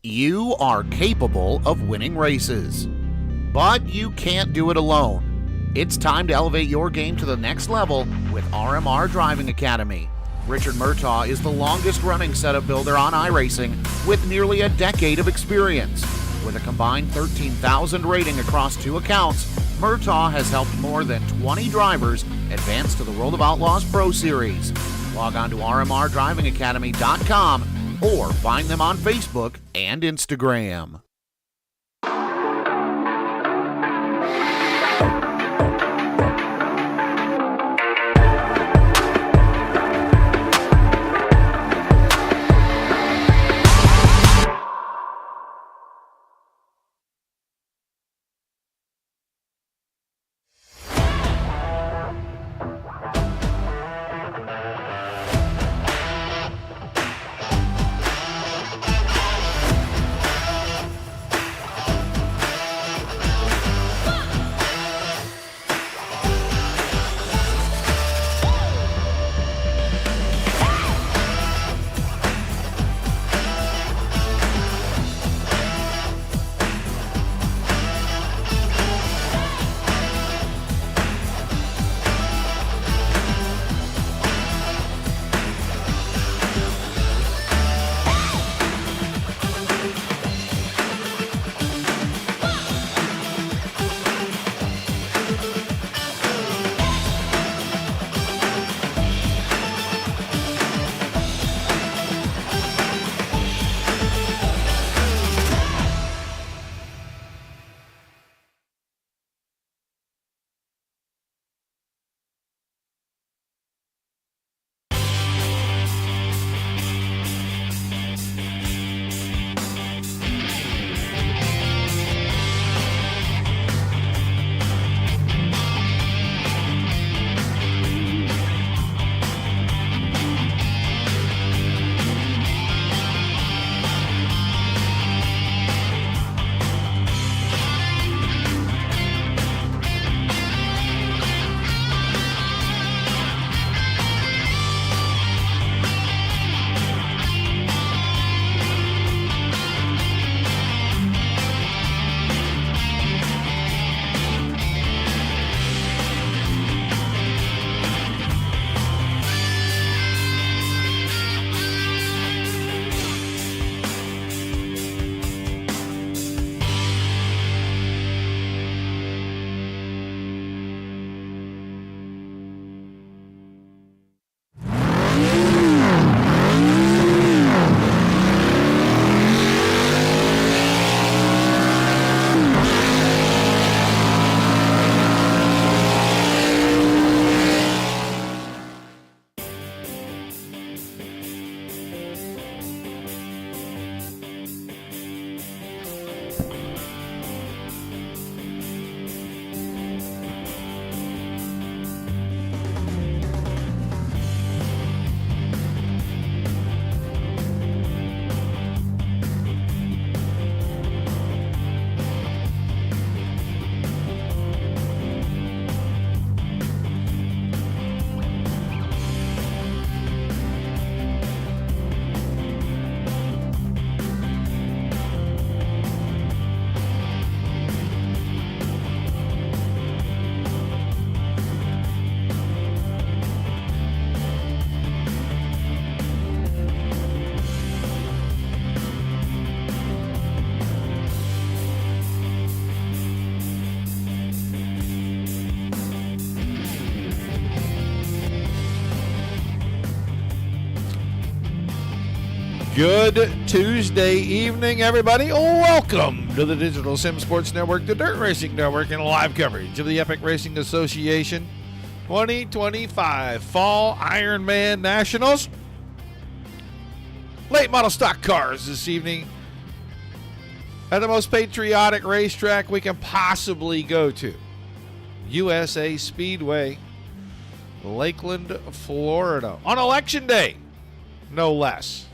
You are capable of winning races, but you can't do it alone. It's time to elevate your game to the next level with RMR Driving Academy. Richard Murtaugh is the longest-running setup builder on iRacing with nearly a decade of experience. With a combined 13,000 rating across 2 accounts, Murtaugh has helped more than 20 drivers advance to the World of Outlaws Pro Series. Log on to rmrdrivingacademy.com or find them on Facebook and Instagram. Good Tuesday evening, everybody. Welcome to the Digital Sim Sports Network, the Dirt Racing Network, and live coverage of the Epic Racing Association 2025 Fall Ironman Nationals. Late model stock cars this evening at the most patriotic racetrack we can possibly go to, USA Speedway, Lakeland, Florida, on Election Day, no less.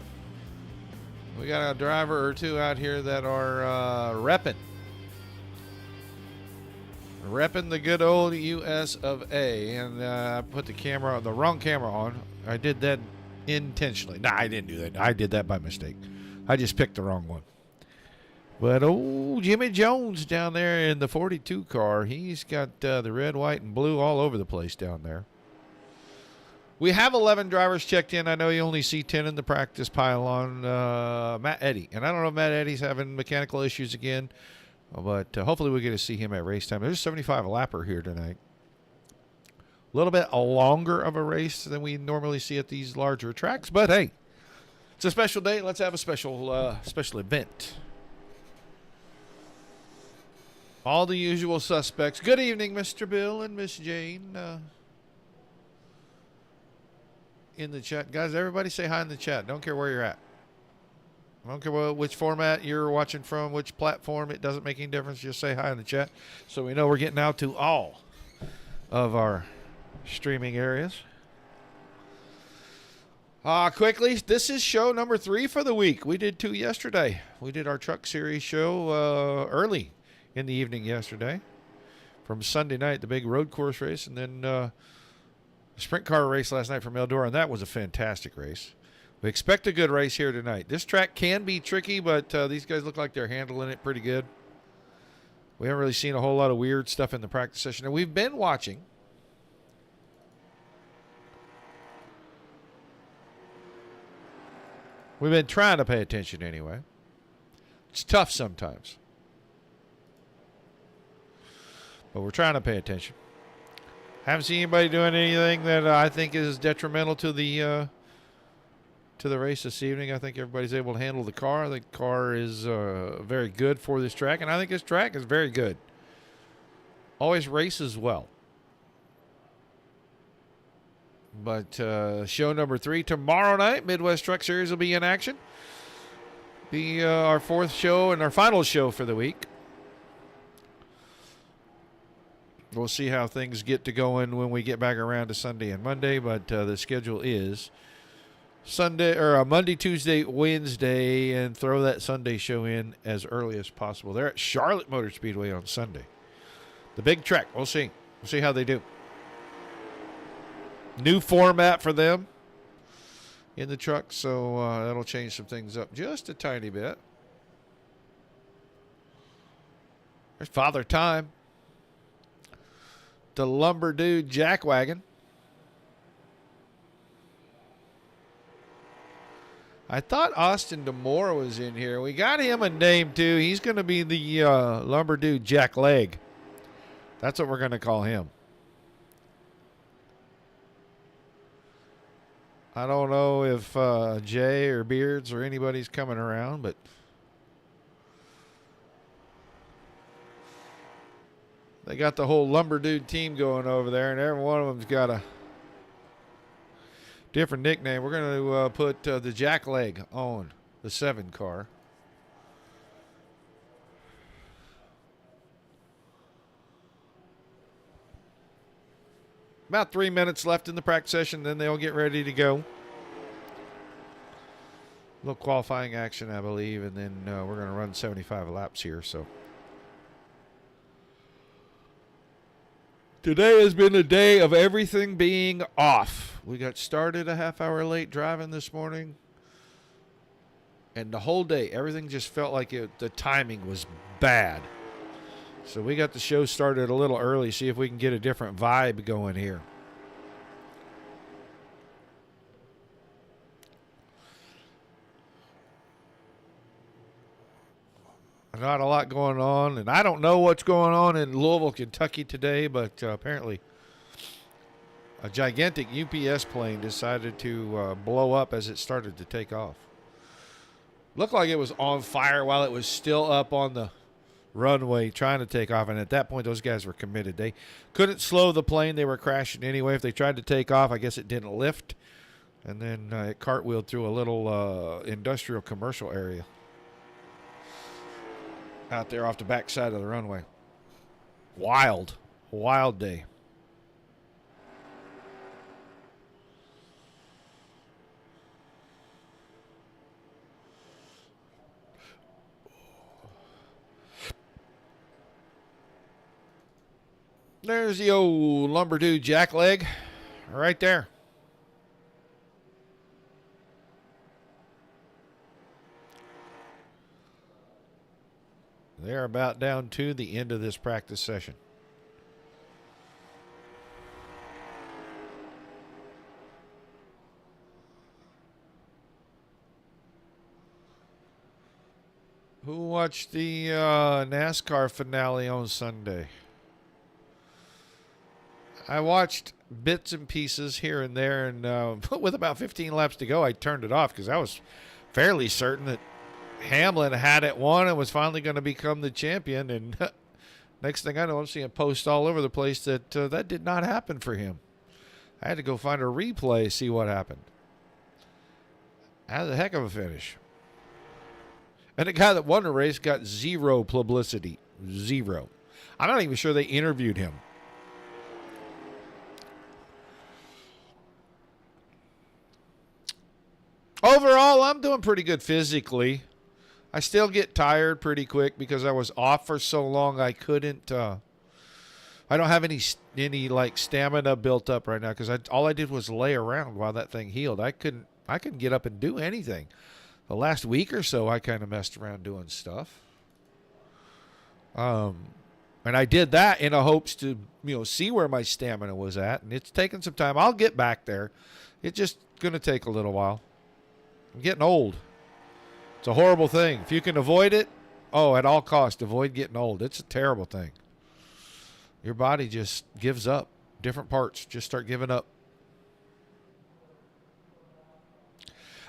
We got a driver or two out here that are repping the good old US of A. And I put the wrong camera on. I did that intentionally. No, I didn't do that. I did that by mistake. I just picked the wrong one. But Jimmy Jones down there in the 42 car, he's got the red, white, and blue all over the place down there. We have 11 drivers checked in. I know you only see 10 in the practice pylon. Matt Eddy. And I don't know if Matt Eddy's having mechanical issues again, but hopefully we get to see him at race time. There's 75 lapper here tonight. A little bit longer of a race than we normally see at these larger tracks, but hey, it's a special day. Let's have a special event. All the usual suspects. Good evening, Mr. Bill and Miss Jane. In the chat. Guys, everybody say hi in the chat. Don't care where you're at. I don't care which format you're watching from, which platform. It doesn't make any difference. Just say hi in the chat so we know we're getting out to all of our streaming areas. Quickly, this is show number 3 for the week. We did 2 yesterday. We did our Truck Series show early in the evening yesterday from Sunday night, the big road course race, and then sprint car race last night from Eldora, and that was a fantastic race. We expect a good race here tonight. This track can be tricky, but these guys look like they're handling it pretty good. We haven't really seen a whole lot of weird stuff in the practice session, and we've been watching. We've been trying to pay attention anyway. It's tough sometimes, but we're trying to pay attention. Haven't seen anybody doing anything that I think is detrimental to the race this evening. I think everybody's able to handle the car. I think the car is very good for this track, and I think this track is very good. Always races well. But show number 3 tomorrow night, Midwest Truck Series will be in action. Be our 4th show and our final show for the week. We'll see how things get to going when we get back around to Sunday and Monday, but the schedule is Monday, Tuesday, Wednesday, and throw that Sunday show in as early as possible. They're at Charlotte Motor Speedway on Sunday. The big track. We'll see. We'll see how they do. New format for them in the truck, so that'll change some things up just a tiny bit. There's Father Time. The Lumber Dude Jackwagon. I thought Austin DeMore was in here. We got him a name, too. He's going to be the Lumber Dude Jack Leg. That's what we're going to call him. I don't know if Jay or Beards or anybody's coming around, but they got the whole Lumber Dude team going over there, and every one of them's got a different nickname. We're going to put the Jack Leg on the 7 car. About 3 minutes left in the practice session, then they'll get ready to go. A little qualifying action, I believe, and then we're going to run 75 laps here. So today has been a day of everything being off. We got started a half hour late driving this morning, and the whole day, everything just felt like the timing was bad. So we got the show started a little early, see if we can get a different vibe going here. Not a lot going on, and I don't know what's going on in Louisville, Kentucky today, but apparently a gigantic UPS plane decided to blow up as it started to take off. Looked like it was on fire while it was still up on the runway trying to take off, and at that point those guys were committed. They couldn't slow the plane. They were crashing anyway. If they tried to take off, I guess it didn't lift, and then it cartwheeled through a little industrial commercial area out there off the back side of the runway. Wild day. There's the old Lumber Dude Jack Leg right there. They're about down to the end of this practice session. Who watched the NASCAR finale on Sunday? I watched bits and pieces here and there, and with about 15 laps to go, I turned it off because I was fairly certain that Hamlin had it won and was finally going to become the champion. And next thing I know, I'm seeing posts all over the place that that did not happen for him. I had to go find a replay, see what happened. That was a heck of a finish. And the guy that won the race got zero publicity. Zero. I'm not even sure they interviewed him. Overall, I'm doing pretty good physically. I still get tired pretty quick because I was off for so long. I couldn't. I don't have any like stamina built up right now because all I did was lay around while that thing healed. I couldn't get up and do anything. The last week or so, I kind of messed around doing stuff. And I did that in the hopes to see where my stamina was at, and it's taken some time. I'll get back there. It's just going to take a little while. I'm getting old. It's a horrible thing. If you can avoid it, at all costs, avoid getting old. It's a terrible thing. Your body just gives up. Different parts just start giving up.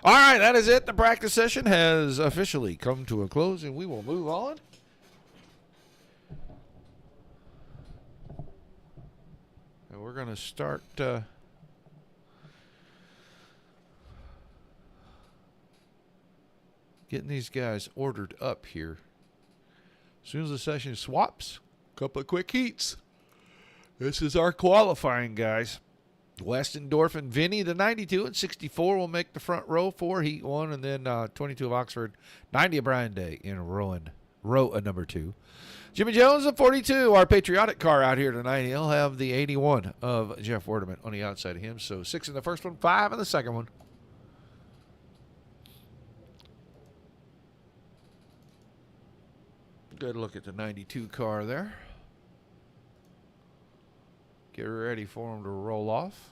All right, that is it. The practice session has officially come to a close, and we will move on. And we're going to start... getting these guys ordered up here. As soon as the session swaps, a couple of quick heats. This is our qualifying, guys. Westendorf and Vinny, the 92 and 64 will make the front row for Heat 1, and then 22 of Oxford, 90 of Brian Day in row number 2. Jimmy Jones, the 42, our patriotic car out here tonight. He'll have the 81 of Jeff Werdeman on the outside of him. So 6 in the first one, 5 in the second one. Good look at the 92 car there. Get ready for him to roll off.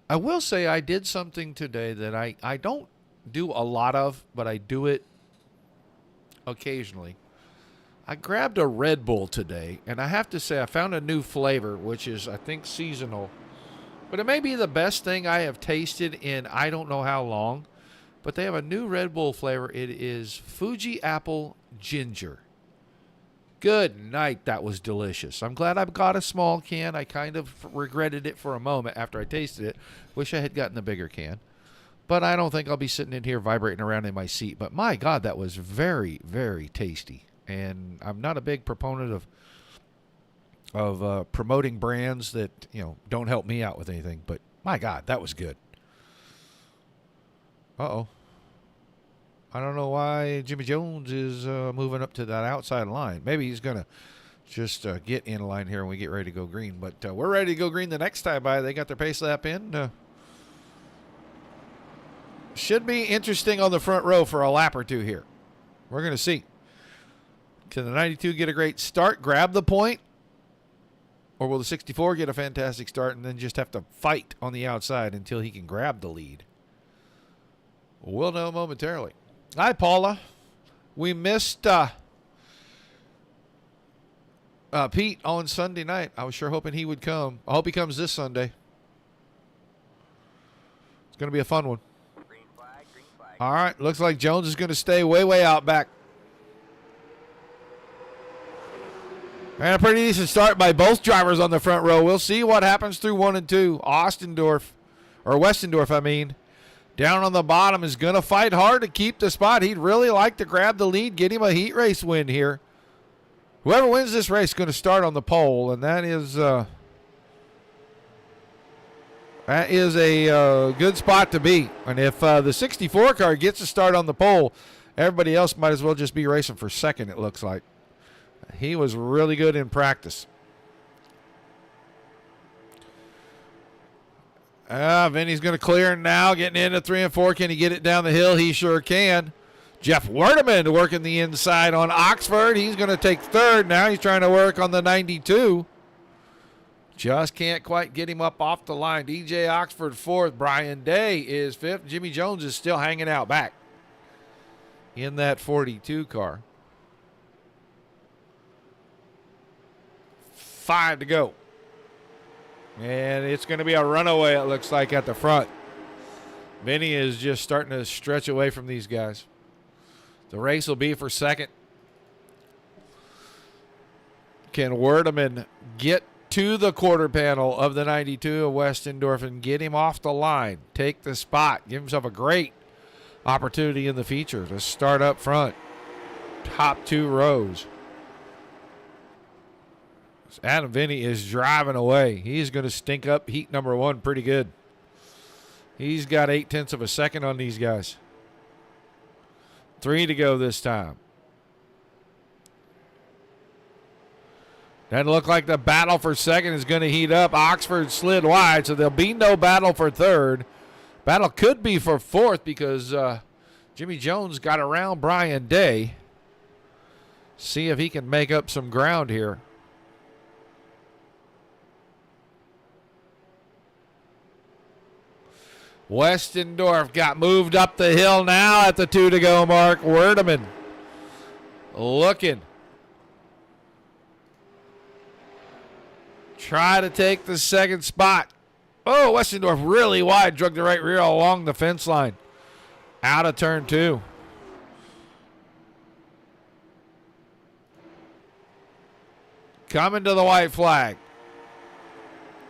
I will say I did something today that I don't do a lot of, but I do it occasionally. I grabbed a Red Bull today, and I have to say I found a new flavor, which is, I think, seasonal. But it may be the best thing I have tasted in I don't know how long. But they have a new Red Bull flavor. It is Fuji Apple Ginger. Good night. That was delicious. I'm glad I got a small can. I kind of regretted it for a moment after I tasted it. Wish I had gotten the bigger can. But I don't think I'll be sitting in here vibrating around in my seat. But my God, that was very, very tasty. And I'm not a big proponent of promoting brands that, don't help me out with anything. But my God, that was good. Uh-oh. I don't know why Jimmy Jones is moving up to that outside line. Maybe he's going to just get in line here when we get ready to go green. But we're ready to go green the next time by. They got their pace lap in. Should be interesting on the front row for a lap or two here. We're going to see. Can the 92 get a great start, grab the point? Or will the 64 get a fantastic start and then just have to fight on the outside until he can grab the lead? We'll know momentarily. Hi, Paula. We missed Pete on Sunday night. I was sure hoping he would come. I hope he comes this Sunday. It's going to be a fun one. Green flag, green flag. All right. Looks like Jones is going to stay way, way out back. And a pretty decent start by both drivers on the front row. We'll see what happens through 1 and 2. Westendorf, I mean. Down on the bottom is going to fight hard to keep the spot. He'd really like to grab the lead, get him a heat race win here. Whoever wins this race is going to start on the pole, and that is a good spot to be. And if the 64 car gets a start on the pole, everybody else might as well just be racing for second, it looks like. He was really good in practice. Vinny's going to clear now, getting into 3 and 4. Can he get it down the hill? He sure can. Jeff Werdeman working the inside on Oxford. He's going to take third now. He's trying to work on the 92. Just can't quite get him up off the line. DJ Oxford fourth. Brian Day is fifth. Jimmy Jones is still hanging out back in that 42 car. 5 to go. And it's going to be a runaway, it looks like, at the front. Vinny is just starting to stretch away from these guys. The race will be for second. Can Werdeman get to the quarter panel of the 92 of Westendorf and get him off the line? Take the spot. Give himself a great opportunity in the feature to start up front. Top 2 rows. Adam Vinny is driving away. He's going to stink up heat number 1 pretty good. He's got 0.8 of a second on these guys. 3 to go this time. Doesn't look like the battle for second is going to heat up. Oxford slid wide, so there'll be no battle for third. Battle could be for fourth because Jimmy Jones got around Brian Day. See if he can make up some ground here. Westendorf got moved up the hill now at the 2 to go mark. Werdeman looking. Try to take the second spot. Oh, Westendorf really wide. Drug the right rear along the fence line. Out of turn 2. Coming to the white flag.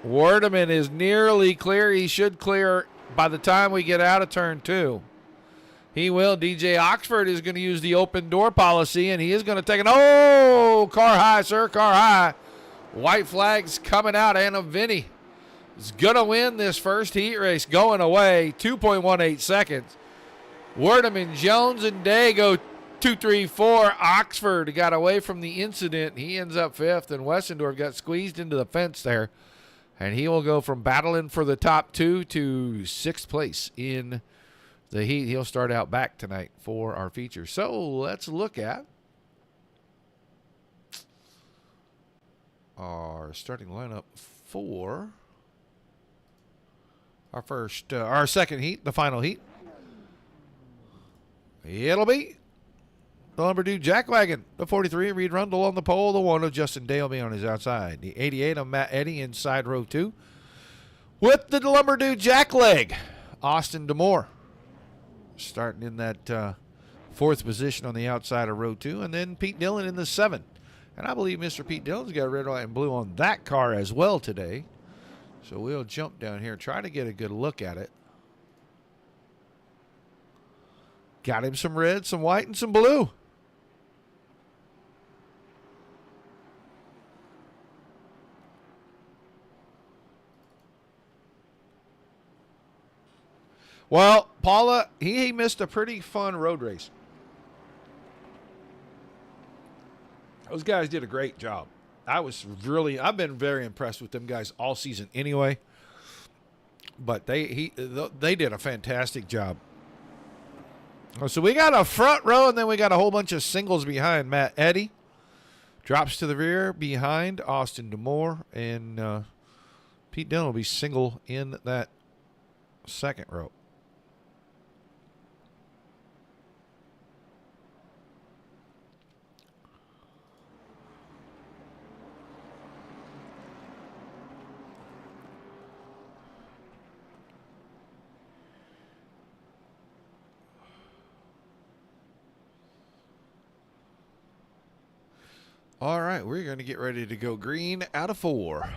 Werdeman is nearly clear. He should clear by the time we get out of turn 2. He will. DJ Oxford is going to use the open door policy, and he is going to take an, car high, sir, car high. White flag's coming out. Anna Vinny is going to win this first heat race going away. 2.18 seconds. Werdeman, Jones, and Day go 2, 3, 4. Oxford got away from the incident. He ends up 5th, and Westendorf got squeezed into the fence there. And he will go from battling for the top 2 to 6th place in the heat. He'll start out back tonight for our feature. So let's look at our starting lineup for our second heat, the final heat. It'll be the Lumberdew Jackwagon, the 43, Reed Rundle on the pole. The 1 of Justin Day will be on his outside. The 88 of Matt Eddy inside row 2. With the Lumberdew Jackleg, Austin Demore starting in that 4th position on the outside of row 2. And then Pete Dillon in the 7. And I believe Mr. Pete Dillon's got red, white, and blue on that car as well today. So we'll jump down here and try to get a good look at it. Got him some red, some white, and some blue. Well, Paula, he missed a pretty fun road race. Those guys did a great job. I've been very impressed with them guys all season anyway. But they did a fantastic job. So we got a front row, and then we got a whole bunch of singles behind. Matt Eddy drops to the rear behind Austin Demore, and Pete Dillon will be single in that second row. All right, we're going to get ready to go green out of 4.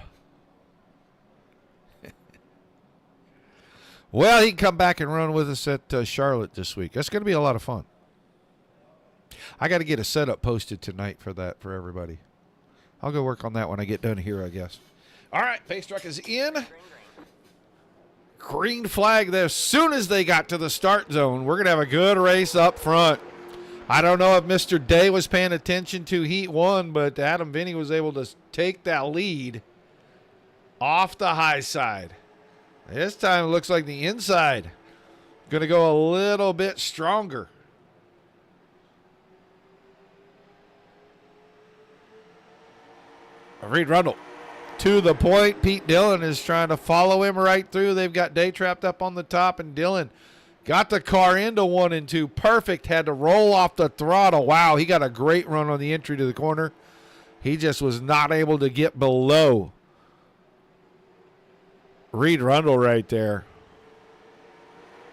Well, he can come back and run with us at Charlotte this week. That's going to be a lot of fun. I got to get a setup posted tonight for that for everybody. I'll go work on that when I get done here, I guess. All right, pace truck is in. Green flag there. As soon as they got to the start zone, we're going to have a good race up front. I don't know if Mr. Day was paying attention to Heat 1, but Adam Vinny was able to take that lead off the high side. This time it looks like the inside going to go a little bit stronger. Reed Rundle to the point. Pete Dillon is trying to follow him right through. They've got Day trapped up on the top, and Dillon got the car into 1 and 2. Perfect. Had to roll off the throttle. Wow, he got a great run on the entry to the corner. He just was not able to get below Reed Rundle right there.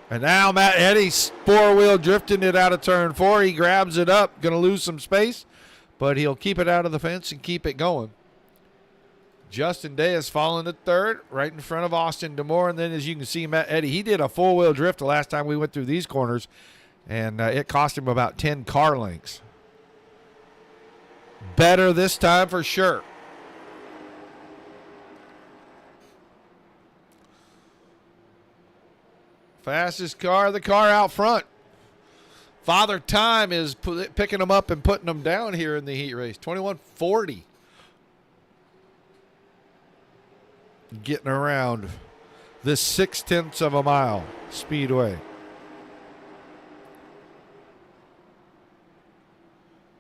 And now Matt Eddy's four-wheel drifting it out of turn 4. He grabs it up. Going to lose some space, but he'll keep it out of the fence and keep it going. Justin Day has fallen to third, right in front of Austin Demore. And then, as you can see, Matt Eddy, he did a full-wheel drift the last time we went through these corners, and it cost him about 10 car lengths. Better this time for sure. Fastest car, the car out front. Father Time is picking them up and putting them down here in the heat race. 21:40. Getting around this 0.6 of a mile speedway.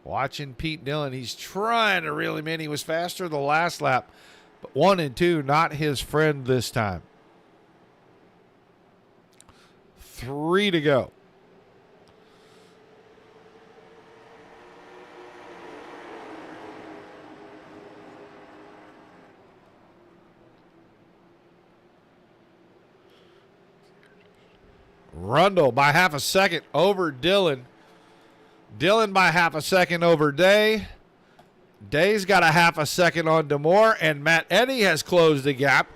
Watching Pete Dillon. He's trying to reel him in. He was faster the last lap. But 1 and 2, not his friend this time. 3 to go. Rundle by half a second over Dillon. Dillon by half a second over Day. Day's got a half a second on Demore, and Matt Eddy has closed the gap.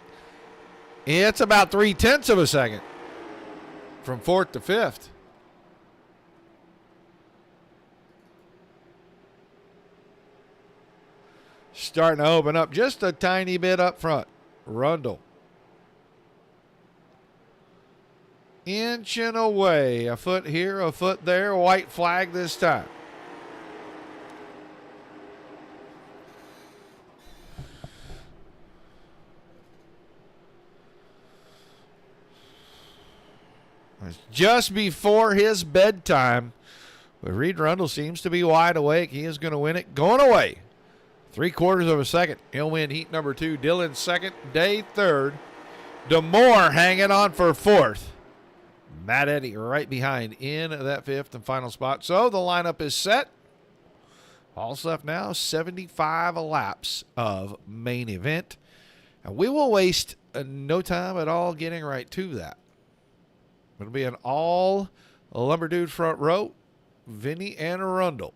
It's about 0.3 of a second from 4th to 5th. Starting to open up just a tiny bit up front. Rundle. Inching away. A foot here, a foot there. White flag this time. It's just before his bedtime. But Reed Rundle seems to be wide awake. He is going to win it. Going away. 0.75 of a second. He'll win heat number 2. Dillon second. Day third. Demore hanging on for 4th. Matt Eddy right behind in that 5th and final spot. So the lineup is set. All's left now 75 laps of main event. And we will waste no time at all getting right to that. It'll be an all Lumber Dude front row. Vinny and Rundle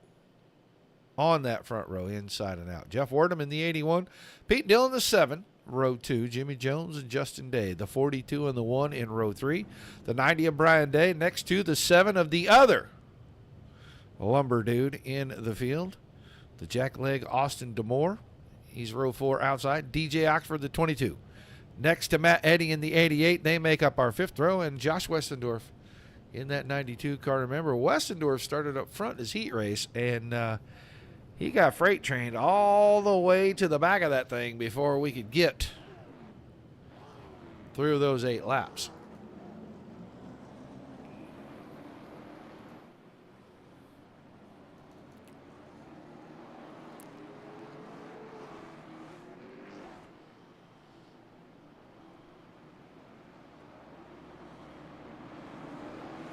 on that front row, inside and out. Jeff Wardham in the 81. Pete Dillon the 7. Row 2, Jimmy Jones and Justin Day. The 42 and the 1 in row 3. The 90 of Brian Day next to the 7 of the other Lumber Dude in the field. The jackleg Austin Demore. He's row 4 outside. DJ Oxford, the 22. Next to Matt Eddy in the 88. They make up our 5th row. And Josh Westendorf in that 92 car. Remember, Westendorf started up front his heat race, and he got freight trained all the way to the back of that thing before we could get through those 8 laps.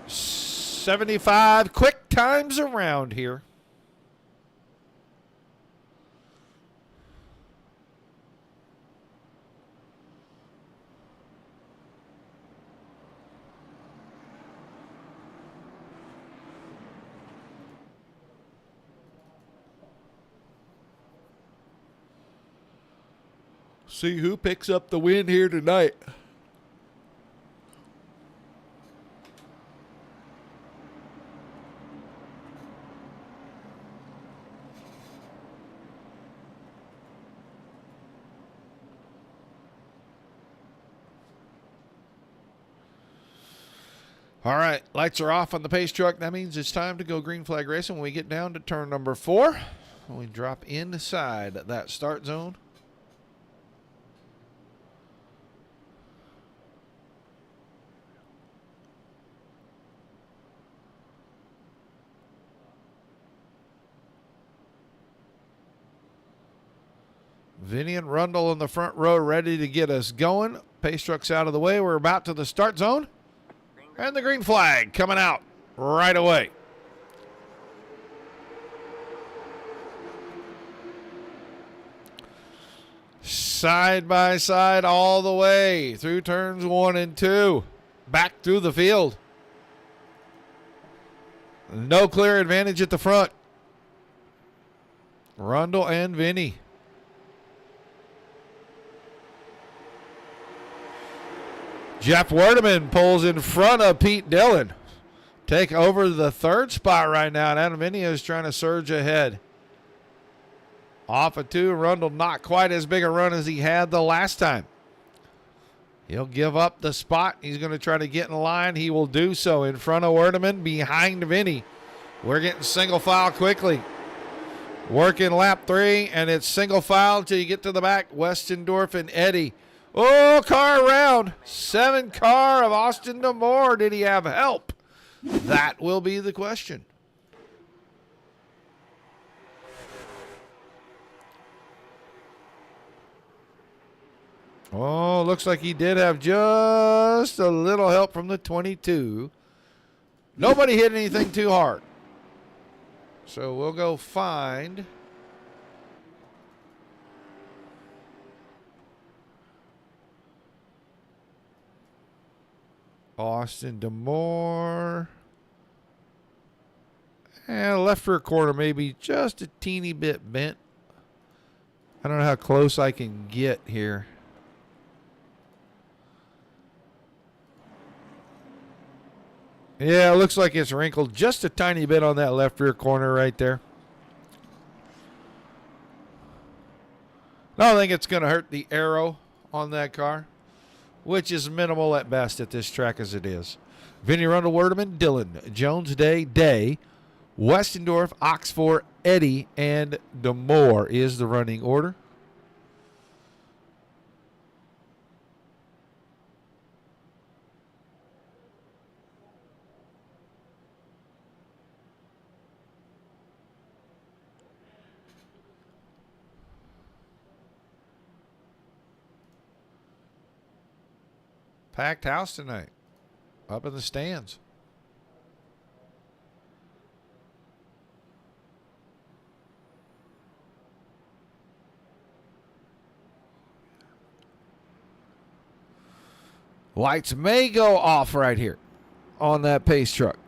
.75 quick times around here. See who picks up the win here tonight. All right, lights are off on the pace truck. That means it's time to go green flag racing when we get down to turn number 4. We drop inside that start zone. Vinny and Rundle in the front row ready to get us going. Pace truck's out of the way. We're about to the start zone. And the green flag coming out right away. Side by side all the way through turns 1 and 2. Back through the field. No clear advantage at the front. Rundle and Vinny. Jeff Werdeman pulls in front of Pete Dillon. Take over the third spot right now. And Adam Vinny is trying to surge ahead. Off of 2, Rundle not quite as big a run as he had the last time. He'll give up the spot. He's going to try to get in line. He will do so in front of Werdeman, behind Vinny. We're getting single file quickly. Working lap 3, and it's single file until you get to the back. Westendorf and Eddie. Oh, car around. 7 car of Austin Damore. Did he have help? That will be the question. Oh, looks like he did have just a little help from the 22. Nobody hit anything too hard. So we'll go find Austin Damore. And left rear quarter maybe just a teeny bit bent. I don't know how close I can get here. Yeah, it looks like it's wrinkled just a tiny bit on that left rear corner right there. I don't think it's going to hurt the aero on that car, which is minimal at best at this track as it is. Vinny, Rundle, Werdeman, Dillon, Jones, Day, Westendorf, Oxford, Eddie, and Damore is the running order. Packed house tonight. Up in the stands. Lights may go off right here on that pace truck.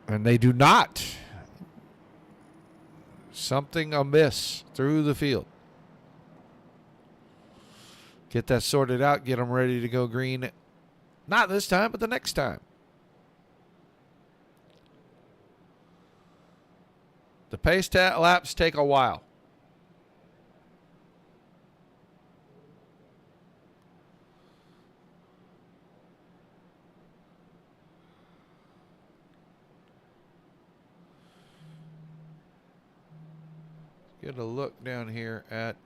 And they do not. Something amiss through the field. Get that sorted out. Get them ready to go green. Not this time, but the next time. The pace laps take a while. Get a look down here at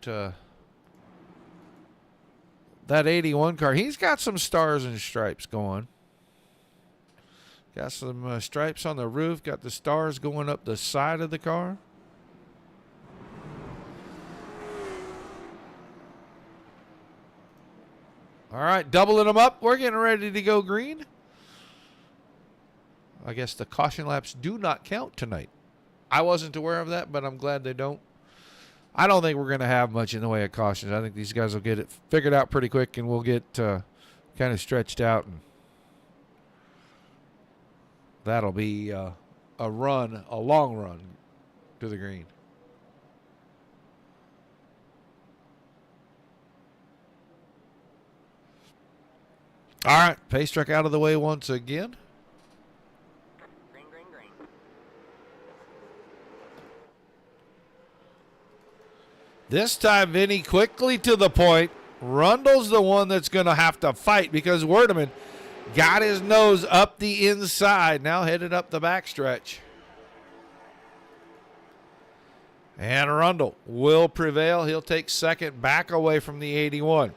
that 81 car. He's got some stars and stripes going. Got some stripes on the roof. Got the stars going up the side of the car. All right, doubling them up. We're getting ready to go green. I guess the caution laps do not count tonight. I wasn't aware of that, but I'm glad they don't. I don't think we're going to have much in the way of cautions. I think these guys will get it figured out pretty quick, and we'll get kind of stretched out. And that'll be a run, a long run to the green. All right, pace truck out of the way once again. This time, Vinny quickly to the point. Rundle's the one that's going to have to fight because Werdeman got his nose up the inside. Now headed up the backstretch. And Rundle will prevail. He'll take second back away from the 81.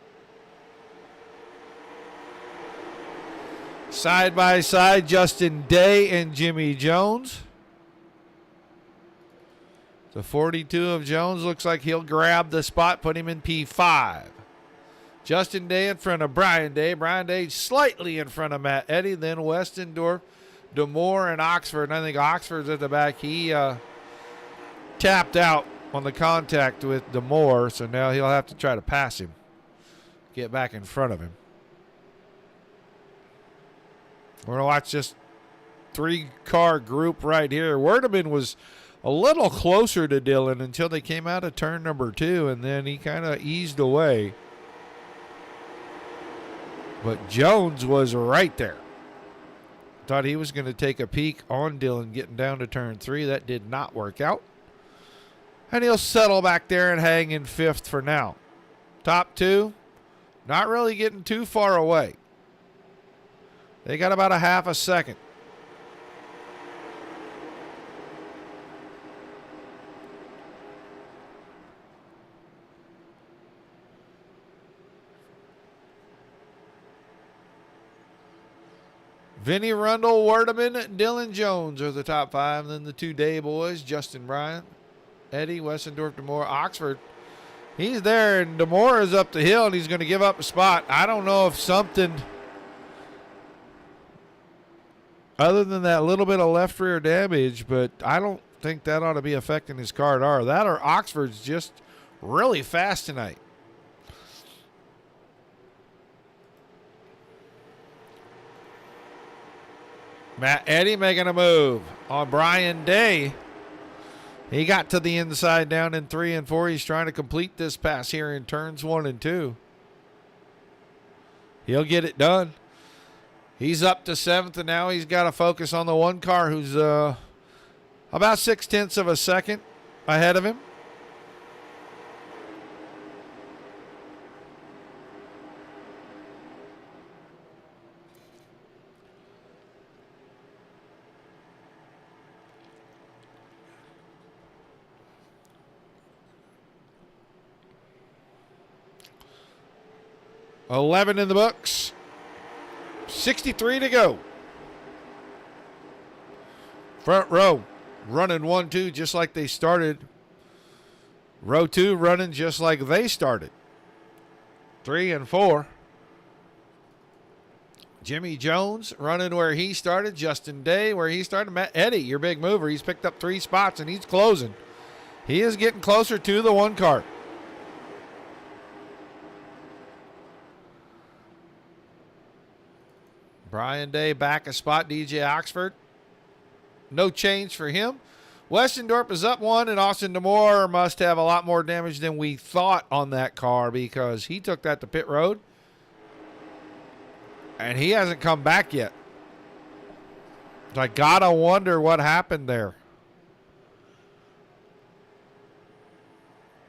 Side by side, Justin Day and Jimmy Jones. The 42 of Jones looks like he'll grab the spot, put him in P5. Justin Day in front of Brian Day. Brian Day slightly in front of Matt Eddy. Then Westendorf, DeMore, and Oxford. And I think Oxford's at the back. He tapped out on the contact with DeMore, so now he'll have to try to pass him, get back in front of him. We're going to watch this 3-car group right here. Werdeman was a little closer to Dillon until they came out of turn number 2, and then he kind of eased away. But Jones was right there. Thought he was going to take a peek on Dillon getting down to turn 3. That did not work out. And he'll settle back there and hang in 5th for now. Top 2, not really getting too far away. They got about a half a second. Vinny Rundle, Werdeman, Dillon Jones are the top 5. Then the 2 Day boys, Justin Bryant, Eddie, Westendorf, DeMore, Oxford. He's there, and DeMore is up the hill, and he's going to give up a spot. I don't know if something other than that little bit of left rear damage, but I don't think that ought to be affecting his car at all. That or Oxford's just really fast tonight. Matt Eddy making a move on Brian Day. He got to the inside down in 3 and 4. He's trying to complete this pass here in turns 1 and 2. He'll get it done. He's up to 7th, and now he's got to focus on the 1 car who's about 0.6 of a second ahead of him. $11 in the books. 63 to go. Front row running 1-2 just like they started. Row 2 running just like they started. 3 and 4. Jimmy Jones running where he started. Justin Day where he started. Matt Eddy, your big mover. He's picked up 3 spots and he's closing. He is getting closer to the 1 car. Brian Day back a spot. DJ Oxford. No change for him. Westendorf is up 1, and Austin DeMore must have a lot more damage than we thought on that car because he took that to pit road. And he hasn't come back yet. I gotta wonder what happened there.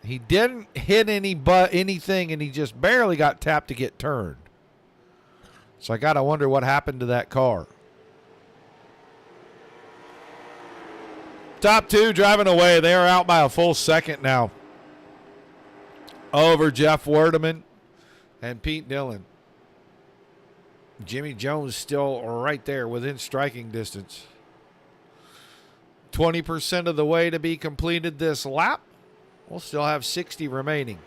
He didn't hit anything, and he just barely got tapped to get turned. So I got to wonder what happened to that car. Top 2 driving away. They are out by a full second now over Jeff Werdeman and Pete Dillon. Jimmy Jones still right there within striking distance. 20% of the way to be completed this lap. We'll still have 60 remaining.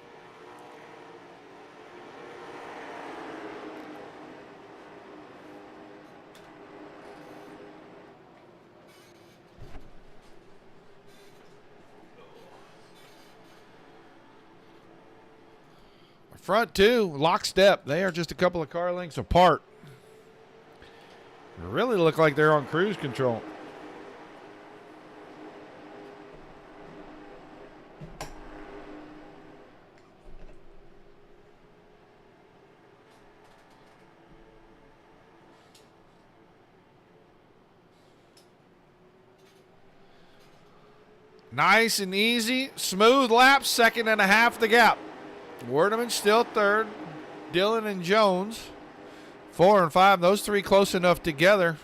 Front 2, lockstep. They are just a couple of car lengths apart. They really look like they're on cruise control. Nice and easy, smooth lap, 2.5 the gap. Werdeman still 3rd. Dillon and Jones 4 and 5. Those 3 close enough together.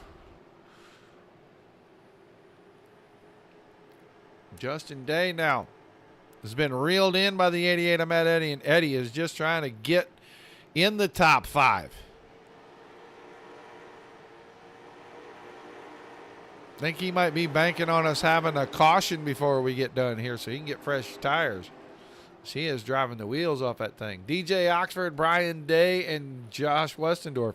Justin Day now has been reeled in by the 88 of Matt Eddy, and Eddy is just trying to get in the top 5. think he might be banking on us having a caution before we get done here so he can get fresh tires. He is driving the wheels off that thing. DJ Oxford, Brian Day, and Josh Westendorf.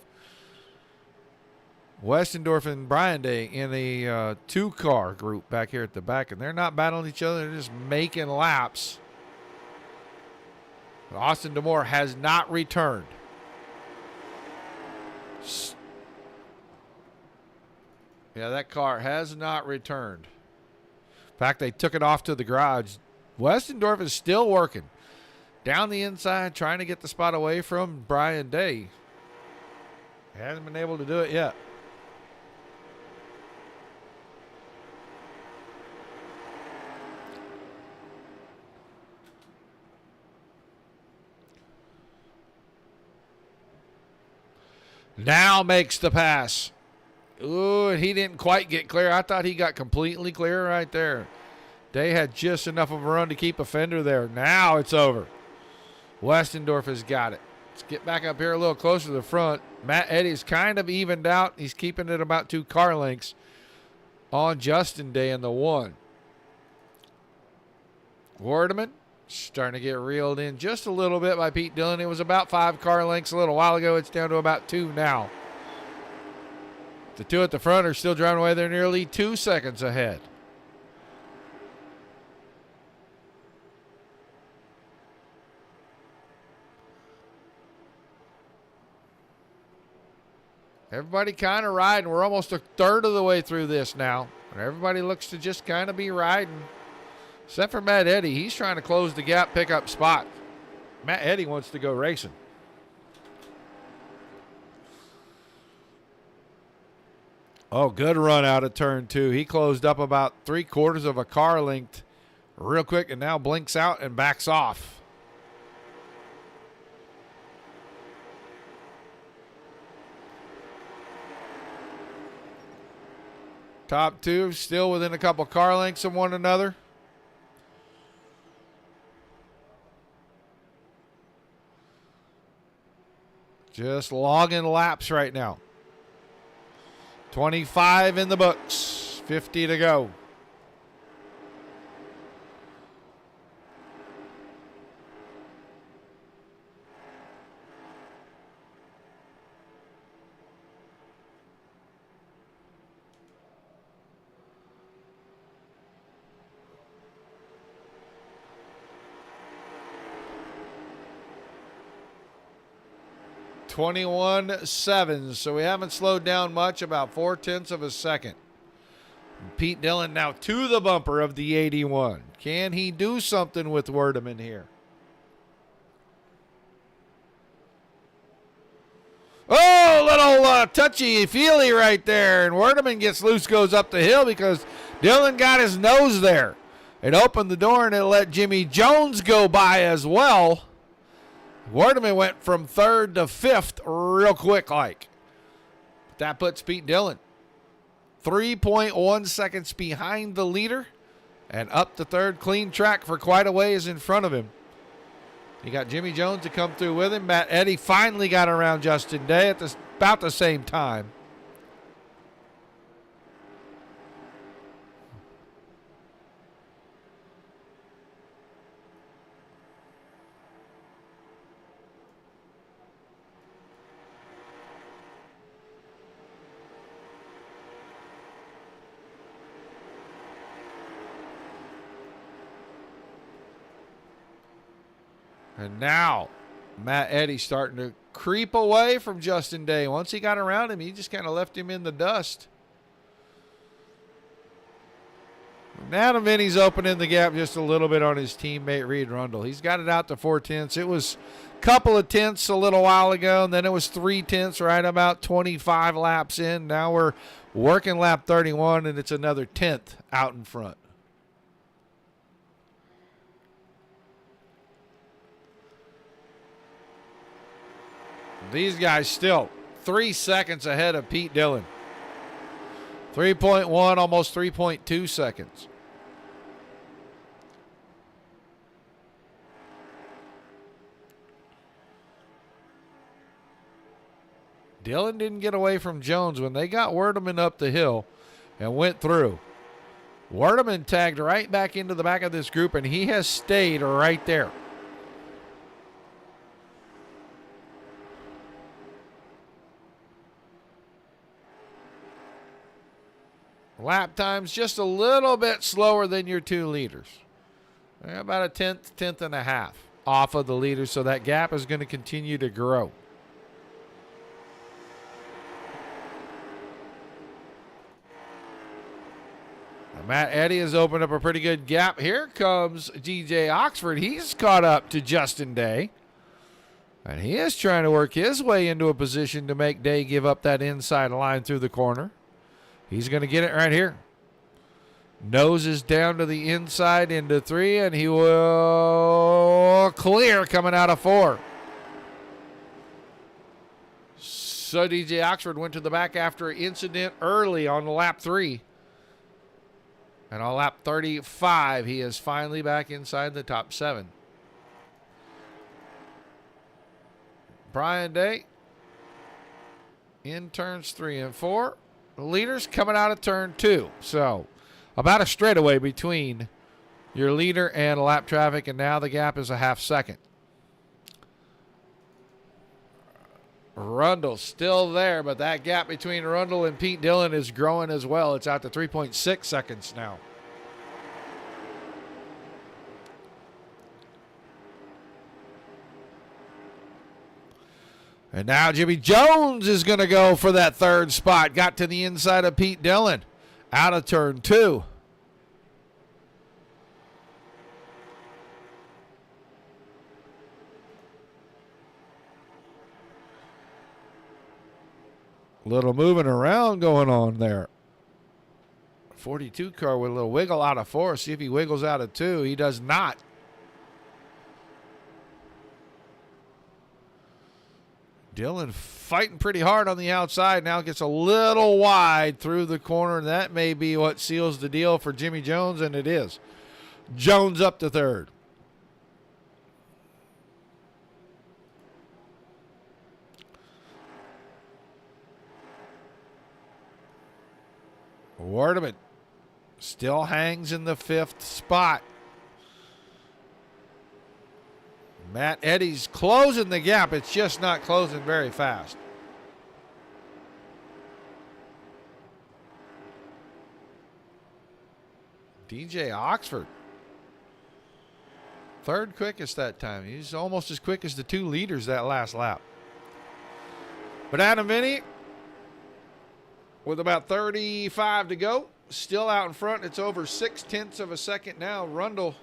Westendorf and Brian Day in a two-car group back here at the back, and they're not battling each other. They're just making laps. But Austin DeMore has not returned. Yeah, that car has not returned. In fact, they took it off to the garage. Westendorf is still working down the inside, trying to get the spot away from Brian Day. Hasn't been able to do it yet. Now makes the pass. Ooh, and he didn't quite get clear. I thought he got completely clear right there. Day had just enough of a run to keep a fender there. Now it's over. Westendorf has got it. Let's get back up here a little closer to the front. Matt Eddy's kind of evened out. He's keeping it about 2 car lengths on Justin Day in the 1. Wardeman starting to get reeled in just a little bit by Pete Dillon. It was about 5 car lengths a little while ago. It's down to about 2 now. The 2 at the front are still driving away. They're nearly 2 seconds ahead. Everybody kind of riding. We're almost a third of the way through this now. And everybody looks to just kind of be riding. Except for Matt Eddy. He's trying to close the gap, pick up spot. Matt Eddy wants to go racing. Oh, good run out of turn 2. He closed up about 3/4 of a car length real quick and now blinks out and backs off. Top 2 still within a couple car lengths of one another. Just logging laps right now. 25 in the books. 50 to go. .21.7, so we haven't slowed down much, about 0.4 of a second. Pete Dillon now to the bumper of the 81. Can he do something with Werdeman here? Oh, little touchy-feely right there, and Werdeman gets loose, goes up the hill because Dillon got his nose there. It opened the door, and it let Jimmy Jones go by as well. Werdeman went from 3rd to 5th real quick like. That puts Pete Dillon 3.1 seconds behind the leader and up the 3rd. Clean track for quite a ways in front of him. He got Jimmy Jones to come through with him. Matt Eddy finally got around Justin Day at about the same time. And now, Matt Eddy starting to creep away from Justin Day. Once he got around him, he just kind of left him in the dust. And Adam Vinny's opening the gap just a little bit on his teammate Reed Rundle. He's got it out to 0.4. It was a couple of tenths a little while ago, and then it was 0.3 right about 25 laps in. Now we're working lap 31, and it's another 10th out in front. These guys still 3 seconds ahead of Pete Dillon. 3.1, almost 3.2 seconds. Dillon didn't get away from Jones when they got Werdeman up the hill. and went through. Wardeman tagged right back into the back of this group, and he has stayed right there. Lap times just a little bit slower than your two leaders. About a tenth and a half off of the leaders, so that gap is going to continue to grow. Matt Eddy has opened up a pretty good gap. Here comes DJ Oxford. He's caught up to Justin Day. And he is trying to work his way into a position to make Day give up that inside line through the corner. He's going to get it right here. Noses down to the inside into 3, and he will clear coming out of 4. So DJ Oxford went to the back after an incident early on lap 3. And on lap 35, he is finally back inside the top 7. Brian Day in turns 3 and 4. The leaders coming out of turn 2. So about a straightaway between your leader and lap traffic, and now the gap is a half second. Rundle still there, but that gap between Rundle and Pete Dillon is growing as well. It's out to 3.6 seconds now. And now Jimmy Jones is going to go for that third spot. Got to the inside of Pete Dillon. Out of turn 2. Little moving around going on there. 42 car with a little wiggle out of 4. See if he wiggles out of 2. He does not. Dillon fighting pretty hard on the outside. Now gets a little wide through the corner, and that may be what seals the deal for Jimmy Jones, and it is. Jones up to third. Wardeman still hangs in the 5th spot. Matt Eddy's closing the gap. It's just not closing very fast. DJ Oxford, third quickest that time. He's almost as quick as the two leaders that last lap. But Adam Vinny, with about 35 to go, still out in front. It's over 0.6 of a second now. Rundle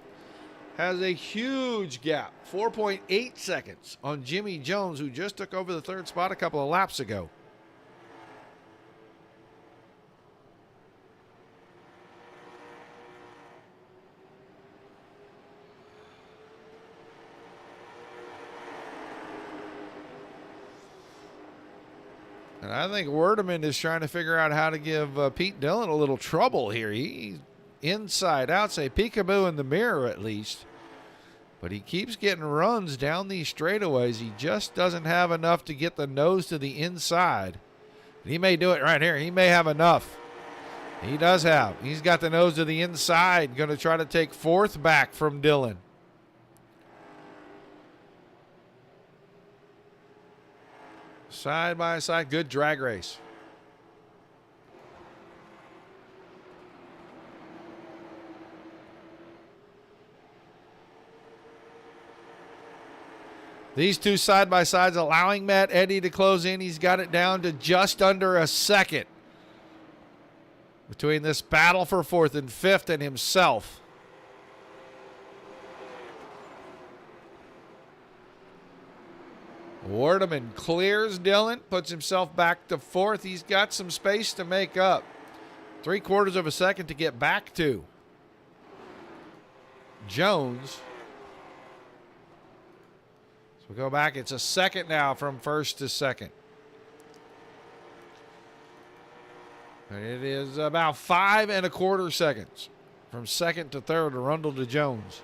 has a huge gap, 4.8 seconds on Jimmy Jones, who just took over the third spot a couple of laps ago. And I think Wardeman is trying to figure out how to give Pete Dillon a little trouble here. He's inside out, say peekaboo in the mirror at least. But he keeps getting runs down these straightaways. He just doesn't have enough to get the nose to the inside. He may do it right here. He may have enough. He does have. He's got the nose to the inside. Going to try to take 4th back from Dillon. Side by side, good drag race. These two side by sides allowing Matt Eddy to close in. He's got it down to just under a second between this battle for 4th and 5th and himself. Wardeman clears Dillon, puts himself back to 4th. He's got some space to make up. 3/4 of a second to get back to Jones. So we go back. It's a second now from 1st to 2nd. And it is about 5 1/4 seconds from 2nd to 3rd, Rundle to Jones.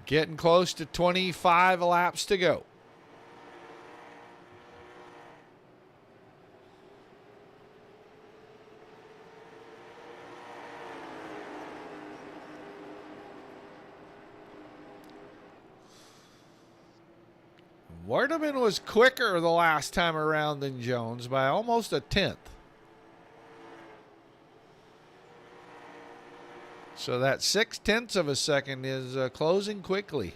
Getting close to 25 laps to go. Wardeman was quicker the last time around than Jones by almost a tenth. So that 0.6 of a second is closing quickly.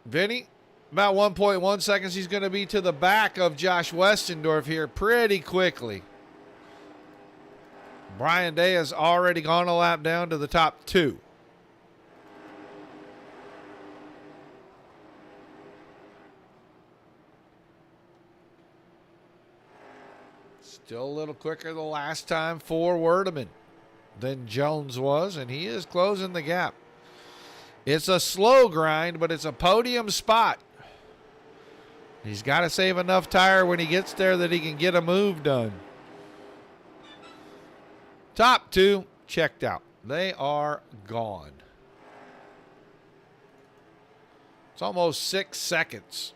Vinny, about 1.1 seconds. He's going to be to the back of Josh Westendorf here pretty quickly. Brian Day has already gone a lap down to the top 2. Still a little quicker the last time for Werdeman than Jones was, and he is closing the gap. It's a slow grind, but it's a podium spot. He's got to save enough tire when he gets there that he can get a move done. Top 2 checked out. They are gone. It's almost 6 seconds.